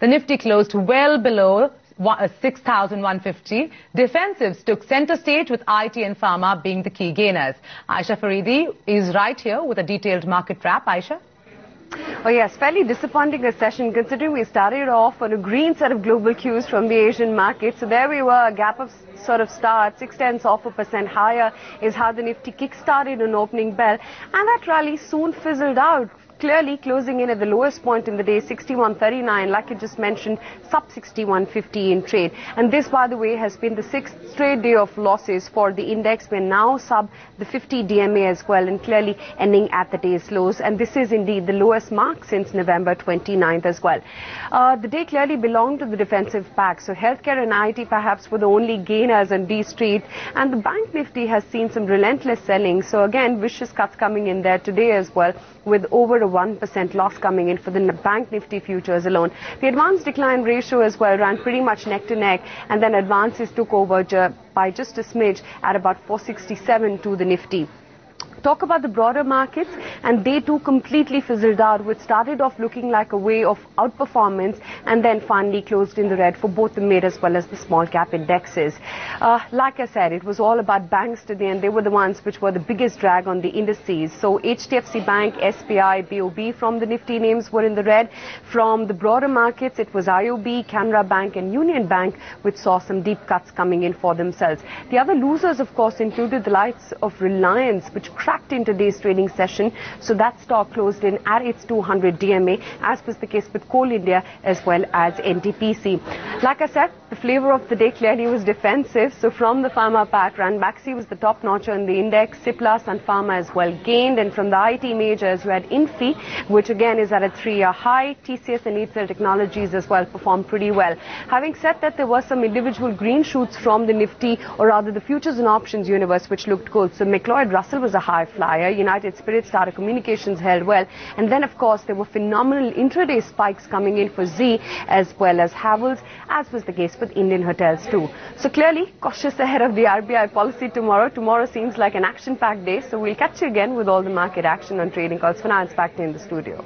The Nifty closed well below 6,150. Defensives took center stage with IT and Pharma being the key gainers. Aisha Faridi is right here with a detailed market wrap. Aisha? Oh yes, fairly disappointing a session considering we started off on a green set of global cues from the Asian market. So there we were, a gap of sort of start, 0.6% higher is how the Nifty kick-started an opening bell, and that rally soon fizzled out. Clearly closing in at the lowest point in the day, 61.39, like you just mentioned, sub 61.50 in trade. And this, by the way, has been the sixth straight day of losses for the index. We're now sub the 50 DMA as well, and clearly ending at the day's lows. And this is indeed the lowest mark since November 29th as well. The day clearly belonged to the defensive pack. So healthcare and IT perhaps were the only gainers on D Street. And the Bank Nifty has seen some relentless selling. So again, vicious cuts coming in there today as well, with over a 1% loss coming in for the Bank Nifty futures alone. The advance decline ratio as well ran pretty much neck to neck, and then advances took over by just a smidge at about 467 to the Nifty. Talk about the broader markets, and they too completely fizzled out, which started off looking like a way of outperformance and then finally closed in the red for both the mid as well as the small cap indexes. Like I said, it was all about banks today, and they were the ones which were the biggest drag on the indices. So HDFC Bank, SBI, BOB from the Nifty names were in the red. From the broader markets, it was IOB, Canara Bank and Union Bank which saw some deep cuts coming in for themselves. The other losers, of course, included the likes of Reliance, which cracked in today's trading session. So that stock closed in at its 200 DMA, as was the case with Coal India as well as NTPC. Like I said, the flavor of the day clearly was defensive. So from the Pharma pack, Ranbaxy was the top notcher in the index. Cipla, Sun Pharma as well gained. And from the IT majors, you had Infi, which again is at a 3-year high. TCS and Eatcell Technologies as well performed pretty well. Having said that, there were some individual green shoots from the Nifty, or rather the futures and options universe, which looked good. So McLeod Russell was a high flyer. United Spirits, Tata Communications held well. And then, of course, there were phenomenal intraday spikes coming in for Z as well as Havells, as was the case with Indian Hotels too. So clearly, cautious ahead of the RBI policy tomorrow. Tomorrow seems like an action-packed day. So we'll catch you again with all the market action on Trading Calls. For now, it's back to you in the studio.